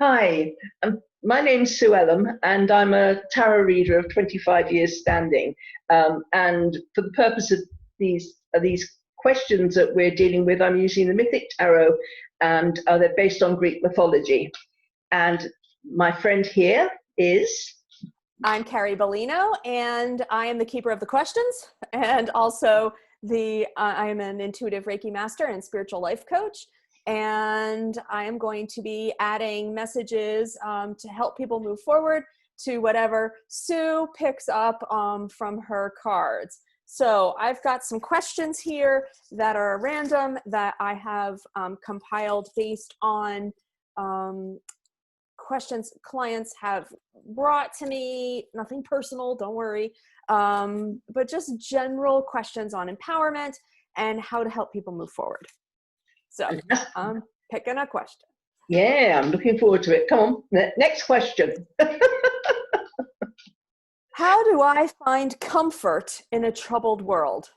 Hi, my name's Sue Ellam, and I'm a tarot reader of 25 years standing. And for the purpose of these questions that we're dealing with, I'm using the Mythic Tarot, and they're based on Greek mythology. And my friend here is... I'm Carrie Beleno, and I am the keeper of the questions, and also I am an intuitive Reiki master and spiritual life coach. And I am going to be adding messages to help people move forward to whatever Sue picks up from her cards. So I've got some questions here that are random that I have compiled based on questions clients have brought to me. Nothing personal, don't worry, but just general questions on empowerment and how to help people move forward. So I'm picking a question. Yeah, I'm looking forward to it. Come on, next question. How do I find comfort in a troubled world?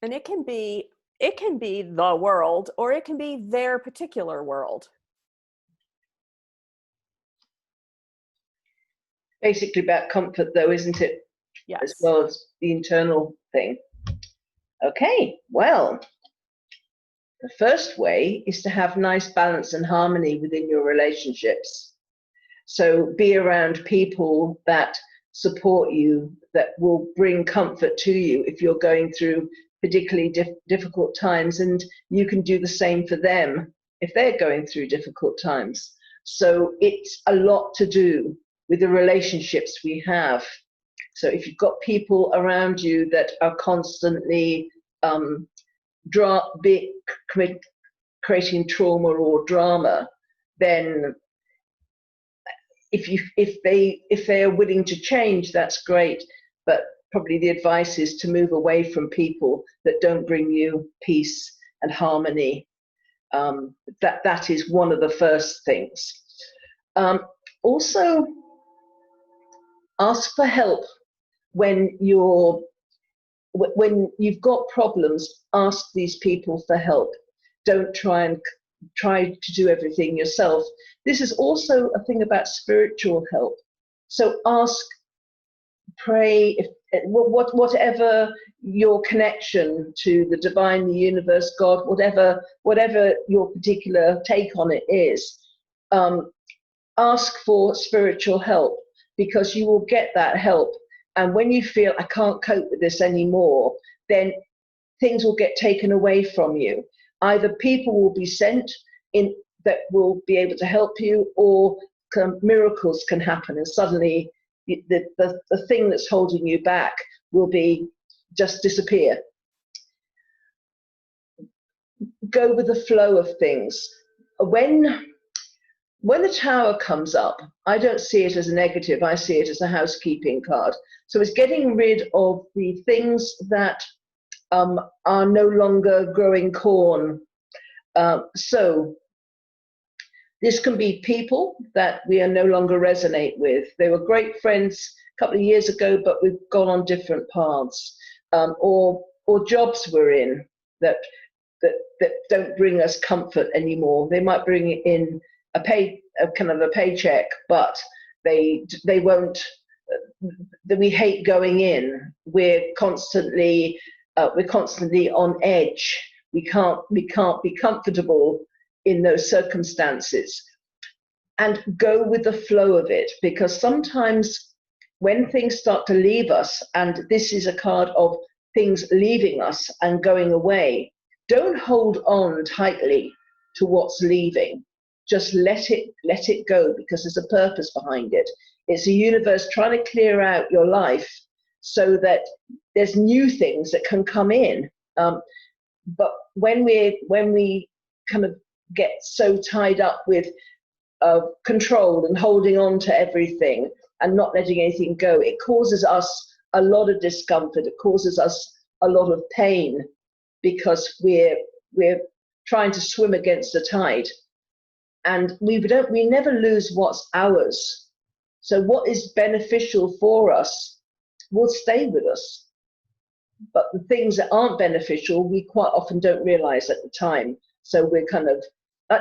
And it can be the world, or it can be their particular world. Basically about comfort, though, isn't it? Yes. As well as the internal thing. Okay, well, the first way is to have nice balance and harmony within your relationships. So be around people that support you, that will bring comfort to you if you're going through particularly difficult times, and you can do the same for them if they're going through difficult times. So it's a lot to do with the relationships we have. So if you've got people around you that are constantly creating trauma or drama, then if they are willing to change, that's great. But probably the advice is to move away from people that don't bring you peace and harmony. That is one of the first things. Also, ask for help when you've got problems. Ask these people for help. Don't try to do everything yourself. This is also a thing about spiritual help. So ask, pray, whatever your connection to the divine, the universe, God, whatever your particular take on it is, ask for spiritual help, because you will get that help. And when you feel, I can't cope with this anymore, then things will get taken away from you. Either people will be sent in that will be able to help you, or miracles can happen, and suddenly the thing that's holding you back will just disappear. Go with the flow of things. When the tower comes up, I don't see it as a negative, I see it as a housekeeping card. So it's getting rid of the things that are no longer growing corn. So this can be people that we are no longer resonate with. They were great friends a couple of years ago, but we've gone on different paths. Or jobs we're in that don't bring us comfort anymore. They might bring in a paycheck, but they won't. We hate going in. We're constantly on edge. We can't be comfortable in those circumstances. And go with the flow of it, because sometimes when things start to leave us, and this is a card of things leaving us and going away, don't hold on tightly to what's leaving. Just let it go, because there's a purpose behind it. It's the universe trying to clear out your life so that there's new things that can come in. But when we kind of get so tied up with control and holding on to everything and not letting anything go, it causes us a lot of discomfort. It causes us a lot of pain, because we're trying to swim against the tide. And we never lose what's ours. So what is beneficial for us will stay with us. But the things that aren't beneficial, we quite often don't realize at the time. So we're kind of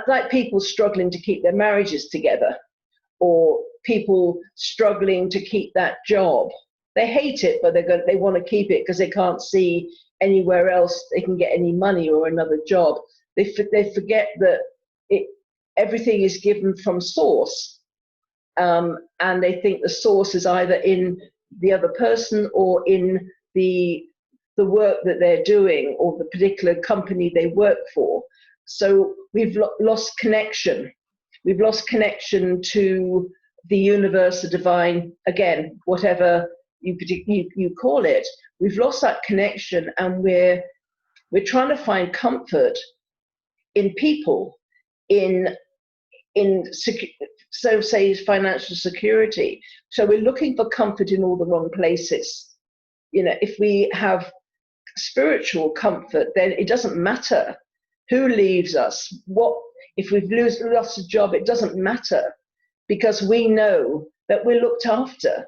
like people struggling to keep their marriages together, or people struggling to keep that job. They hate it, but they want to keep it because they can't see anywhere else they can get any money or another job. They forget that everything is given from source, and they think the source is either in the other person or in the work that they're doing or the particular company they work for. So we've lost connection. We've lost connection to the universe, the divine, again, whatever you call it. We've lost that connection, and we're trying to find comfort in people, in so say financial security. So we're looking for comfort in all the wrong places. You know, if we have spiritual comfort, then it doesn't matter who leaves us, if we've lost a job, it doesn't matter, because we know that we're looked after.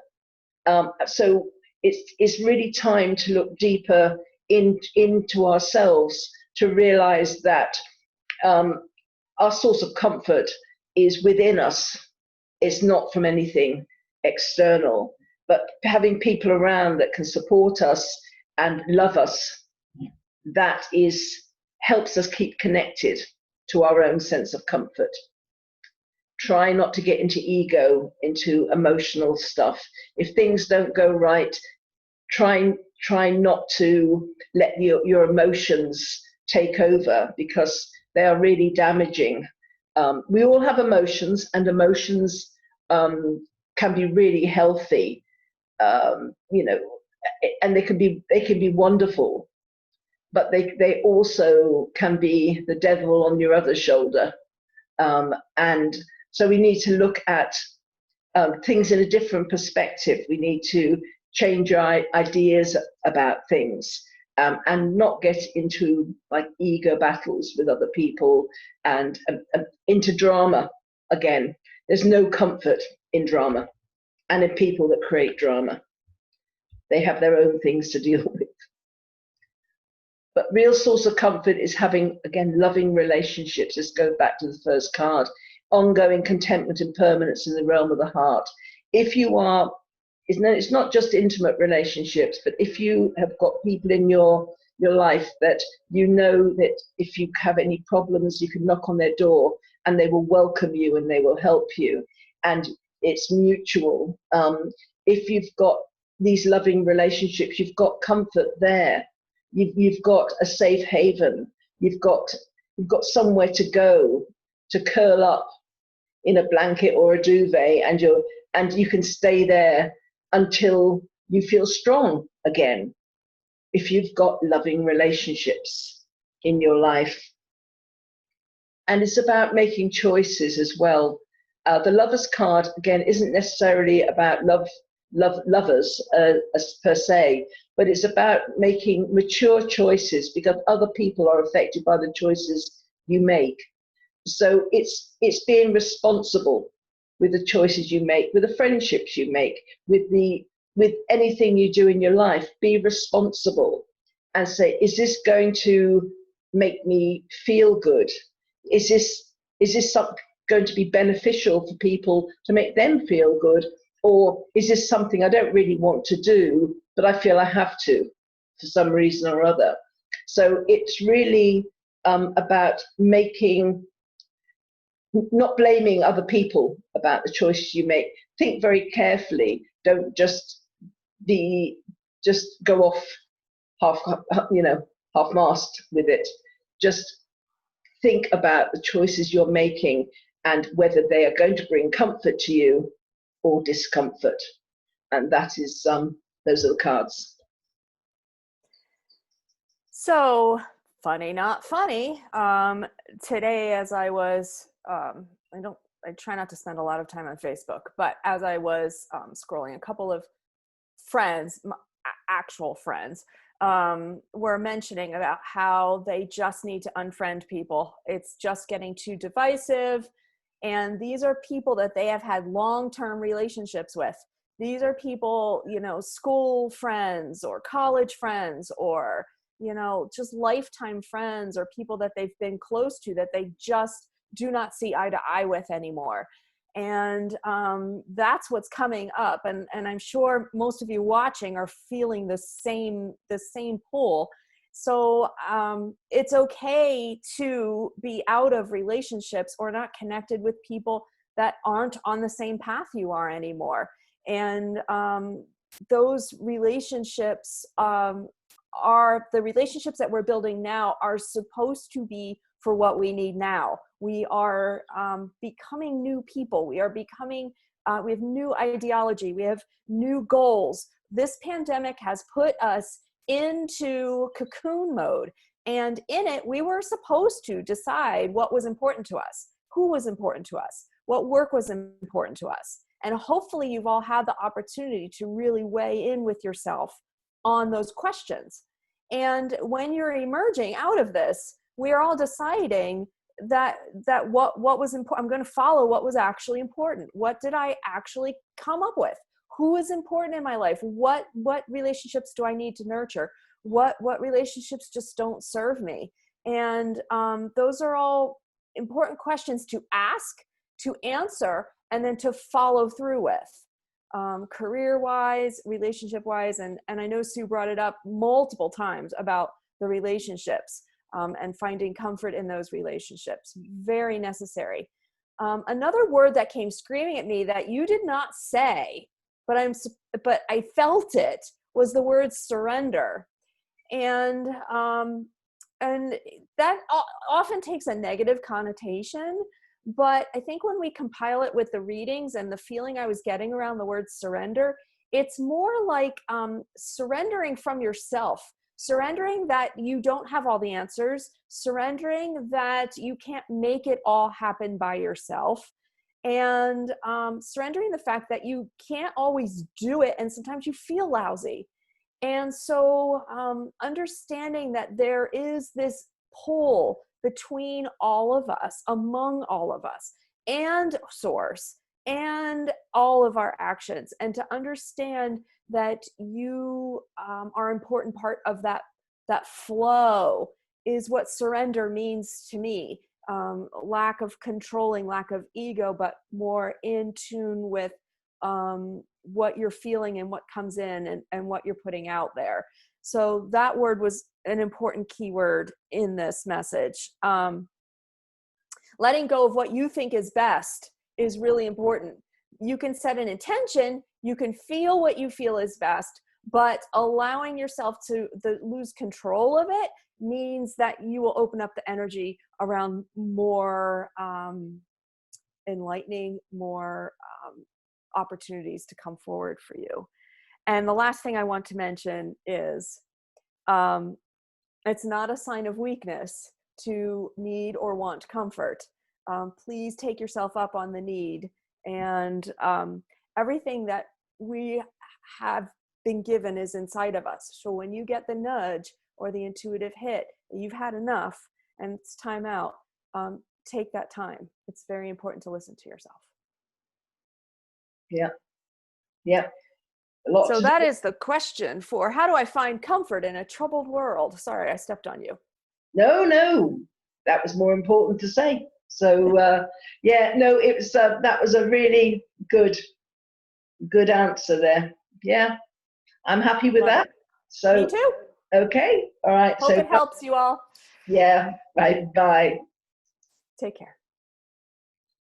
So it's really time to look deeper into ourselves, to realize that our source of comfort is within us. It's not from anything external, but having people around that can support us and love us, that helps us keep connected to our own sense of comfort. Try not to get into ego, into emotional stuff. If things don't go right, try not to let your emotions take over, because they are really damaging. We all have emotions, and emotions can be really healthy, you know, and they can be wonderful, but they also can be the devil on your other shoulder. And so we need to look at things in a different perspective. We need to change our ideas about things, and not get into like ego battles with other people and into drama. Again, there's no comfort in drama and in people that create drama. They have their own things to deal with. But real source of comfort is having, again, loving relationships. Let's go back to the first card. Ongoing contentment and permanence in the realm of the heart. If you are, it's not just intimate relationships, but if you have got people in your life that you know that if you have any problems, you can knock on their door and they will welcome you and they will help you, and it's mutual. If you've got these loving relationships, you've got comfort there. You've got a safe haven. You've got somewhere to go, to curl up in a blanket or a duvet, and you can stay there until you feel strong again. If you've got loving relationships in your life. And it's about making choices as well. The Lovers card, again, isn't necessarily about lovers per se, but it's about making mature choices, because other people are affected by the choices you make. So it's being responsible with the choices you make, with the friendships you make, with anything you do in your life. Be responsible and say, is this going to make me feel good? Is this going to be beneficial for people to make them feel good? Or is this something I don't really want to do, but I feel I have to for some reason or other? So it's really about not blaming other people about the choices you make. Think very carefully. Don't just go off half-mast with it. Just think about the choices you're making and whether they are going to bring comfort to you or discomfort. And that is those are the cards. So funny, not funny. Today, as I was, I try not to spend a lot of time on Facebook, but as I was scrolling, a couple of friends, actual friends, were mentioning about how they just need to unfriend people. It's just getting too divisive. And these are people that they have had long-term relationships with. These are people, you know, school friends or college friends, or, you know, just lifetime friends, or people that they've been close to that they just do not see eye to eye with anymore. And that's what's coming up. And I'm sure most of you watching are feeling the same pull. So it's okay to be out of relationships or not connected with people that aren't on the same path you are anymore. And those relationships are the relationships that we're building now are supposed to be for what we need now. We are becoming new people. We are becoming, we have new ideology. We have new goals. This pandemic has put us into cocoon mode. And in it, we were supposed to decide what was important to us, who was important to us, what work was important to us. And hopefully you've all had the opportunity to really weigh in with yourself on those questions. And when you're emerging out of this, we are all deciding that what was important. I'm going to follow what was actually important. What did I actually come up with? Who is important in my life? What relationships do I need to nurture? What relationships just don't serve me? And those are all important questions to ask, to answer, and then to follow through with, career-wise, relationship-wise. And I know Sue brought it up multiple times about the relationships and finding comfort in those relationships. Very necessary. Another word that came screaming at me that you did not say, but I felt it, was the word surrender. And that often takes a negative connotation. But I think when we compile it with the readings and the feeling I was getting around the word surrender, it's more like surrendering from yourself, surrendering that you don't have all the answers, surrendering that you can't make it all happen by yourself, and surrendering the fact that you can't always do it, and sometimes you feel lousy. And so understanding that there is this pull between all of us, among all of us, and source, and all of our actions, and to understand that you are an important part of that flow is what surrender means to me. Lack of controlling, lack of ego, but more in tune with what you're feeling and what comes in and what you're putting out there. So that word was an important key word in this message. Letting go of what you think is best is really important. You can set an intention, you can feel what you feel is best, but allowing yourself to lose control of it means that you will open up the energy around more enlightening, more opportunities to come forward for you. And the last thing I want to mention is it's not a sign of weakness to need or want comfort. Please take yourself up on the need, and everything that we have been given is inside of us. So when you get the nudge or the intuitive hit, you've had enough and it's time out, take that time. It's very important to listen to yourself. Yeah. Yeah. So that is the question for how do I find comfort in a troubled world? Sorry, I stepped on you. No, that was more important to say. So yeah, no, it was that was a really good answer there. Yeah, I'm happy with that. So me too. Okay, all right. Hope it helps you all. Yeah, bye. Take care.